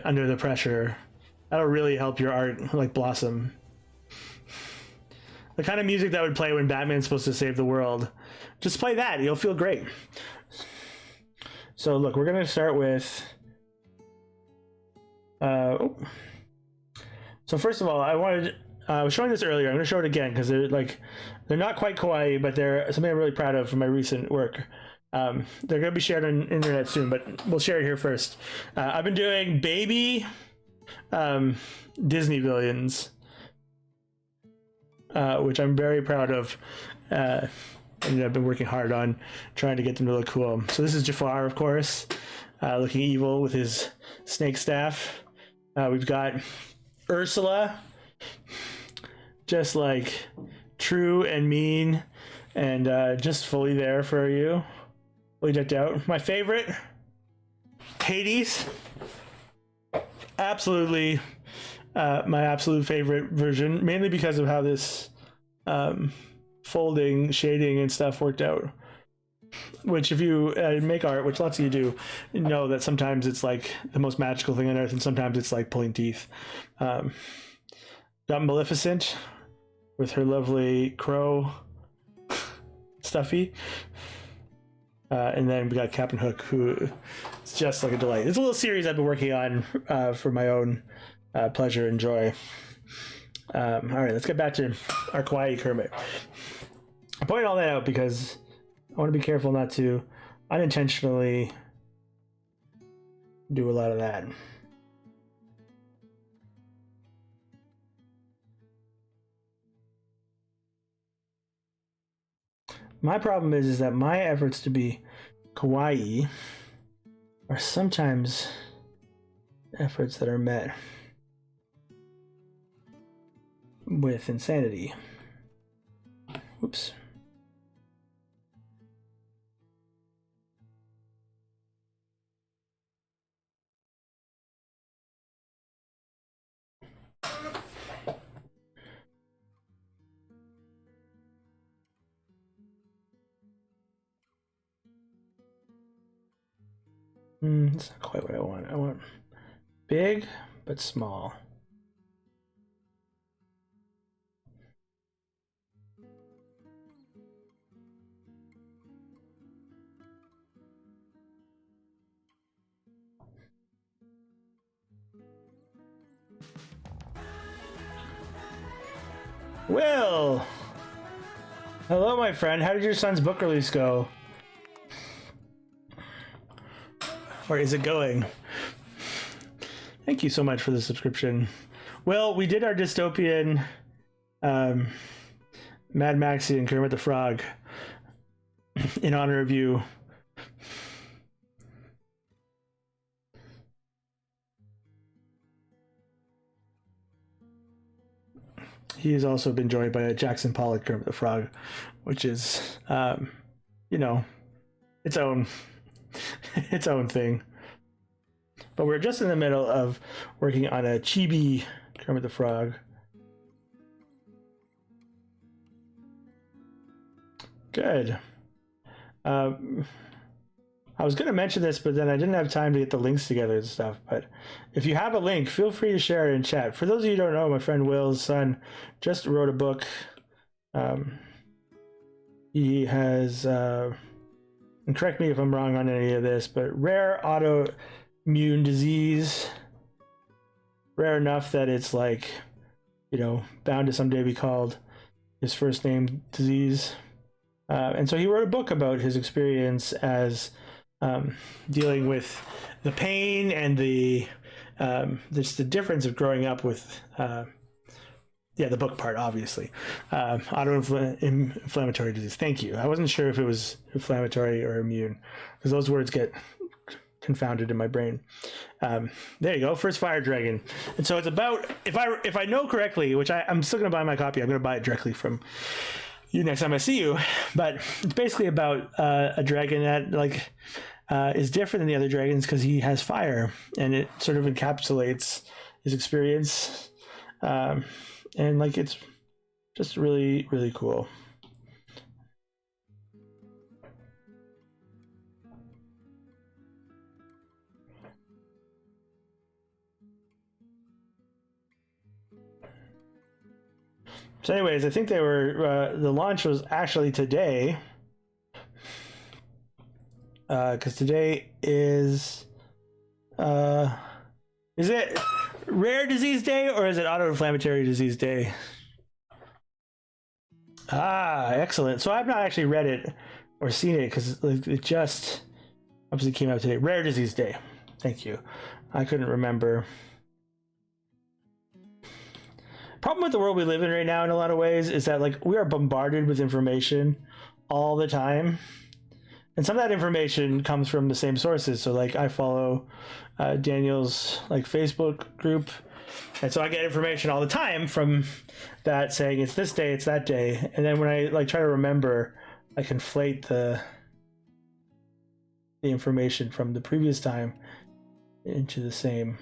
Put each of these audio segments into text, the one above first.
under the pressure. That'll really help your art like blossom. The kind of music that would play when Batman's supposed to save the world. Just play that, you'll feel great. So look, we're gonna start with so first of all, I was showing this earlier. I'm gonna show it again because they're not quite kawaii, but they're something I'm really proud of from my recent work. They're gonna be shared on the internet soon, but we'll share it here first. I've been doing baby Disney villains, which I'm very proud of, and I've been working hard on trying to get them to look cool. So this is Jafar, of course, looking evil with his snake staff. We've got Ursula, just like true and mean, and just fully there for you, fully decked out. My favorite, Hades, absolutely. My absolute favorite version, mainly because of how this folding, shading, and stuff worked out. Which, if you make art, which lots of you do, you know that sometimes it's like the most magical thing on earth, and sometimes it's like pulling teeth. Got Maleficent with her lovely crow stuffy. And then we got Captain Hook, who is just like a delight. It's a little series I've been working on for my own pleasure and joy. All right, let's get back to our kawaii Kermit. I pointed all that out because I want to be careful not to unintentionally do a lot of that. My problem is that my efforts to be kawaii are sometimes efforts that are met with insanity. Oops. That's not quite what I want. I want big but small. Will! Hello, my friend. How did your son's book release go? Or is it going? Thank you so much for the subscription. Well, we did our dystopian Mad Maxie and Kermit the Frog in honor of you. He has also been joined by a Jackson Pollock Kermit the Frog, which is, you know, its own thing. But we're just in the middle of working on a chibi Kermit the Frog. Good. I was going to mention this, but then I didn't have time to get the links together and stuff. But if you have a link, feel free to share it in chat. For those of you who don't know, my friend Will's son just wrote a book. He has, and correct me if I'm wrong on any of this, but rare autoimmune disease. Rare enough that it's like, you know, bound to someday be called his first name disease. And so he wrote a book about his experience as dealing with the pain and the just the difference of growing up with the book part, obviously, autoinflammatory disease. Thank you. I wasn't sure if it was inflammatory or immune because those words get confounded in my brain. There you go, first fire dragon. And so it's about, if I know correctly, which I'm still gonna buy my copy. I'm gonna buy it directly from you next time I see you, but it's basically about a dragon that like is different than the other dragons because he has fire, and it sort of encapsulates his experience, and like it's just really, really cool. So anyways, I think they were, the launch was actually today. Because today is it Rare Disease Day or is it Autoinflammatory Disease Day? Ah, excellent. So I've not actually read it or seen it because it just obviously came out today. Rare Disease Day. Thank you. I couldn't remember. Problem with the world we live in right now in a lot of ways is that like we are bombarded with information all the time. And some of that information comes from the same sources. So like I follow Daniel's like Facebook group. And so I get information all the time from that saying it's this day, it's that day. And then when I like try to remember, I conflate the information from the previous time into the same.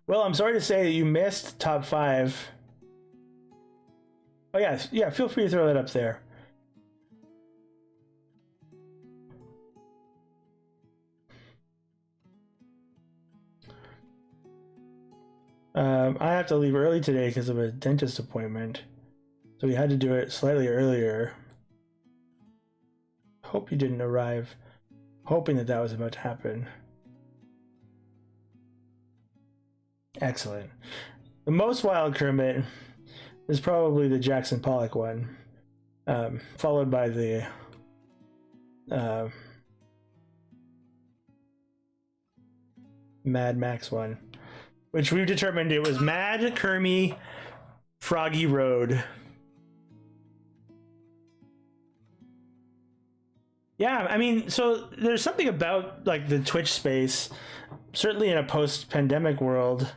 Well, I'm sorry to say that you missed top 5. Oh yeah, feel free to throw that up there. I have to leave early today because of a dentist appointment. So we had to do it slightly earlier. Hope you didn't arrive hoping that was about to happen. Excellent. The most wild Kermit is probably the Jackson Pollock one, followed by the Mad Max one, which we've determined it was Mad Kermy Froggy Road. Yeah, I mean, so there's something about like the Twitch space, certainly in a post-pandemic world,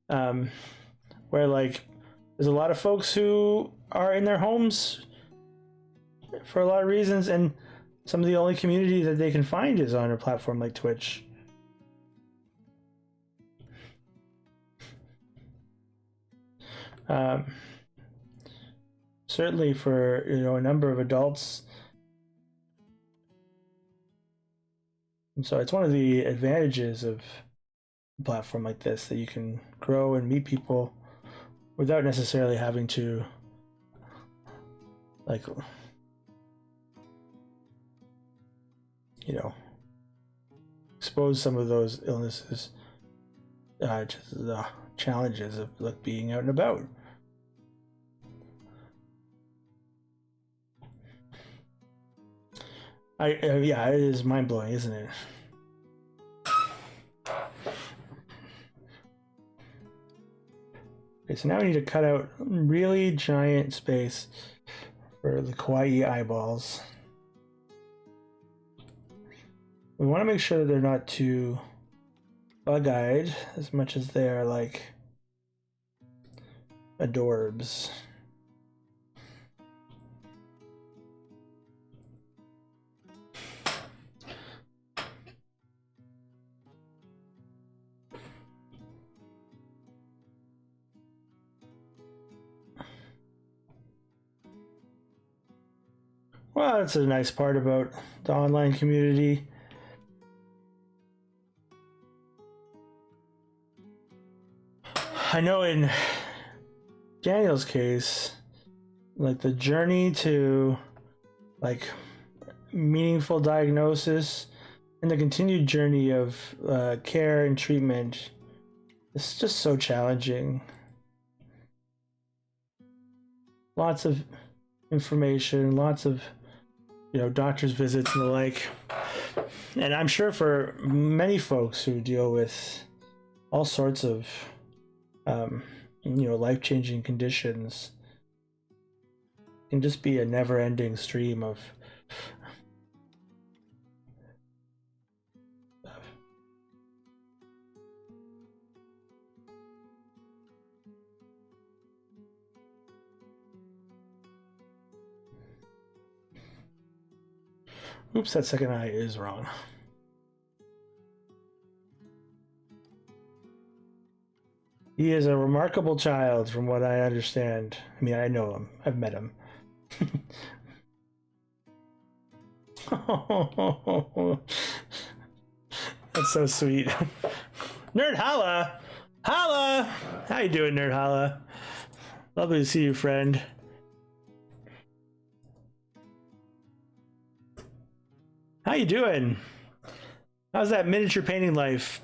where like there's a lot of folks who are in their homes for a lot of reasons, and some of the only community that they can find is on a platform like Twitch. Certainly for a number of adults. And so it's one of the advantages of a platform like this, that you can grow and meet people without necessarily having to like expose some of those illnesses to the challenges of like being out and about. Yeah, it is mind-blowing, isn't it? Okay, so now we need to cut out really giant space for the kawaii eyeballs. We want to make sure that they're not too bug-eyed as much as they are like adorbs. Well, that's a nice part about the online community. I know in Daniel's case, like the journey to like meaningful diagnosis and the continued journey of care and treatment is just so challenging. Lots of information, lots of doctor's visits and the like. And I'm sure for many folks who deal with all sorts of life-changing conditions, it can just be a never-ending stream of oops, that second eye is wrong. He is a remarkable child, from what I understand. I mean, I know him. I've met him. That's so sweet. Nerd Holla! Holla! How you doing, Nerd Holla? Lovely to see you, friend. How you doing? How's that miniature painting life?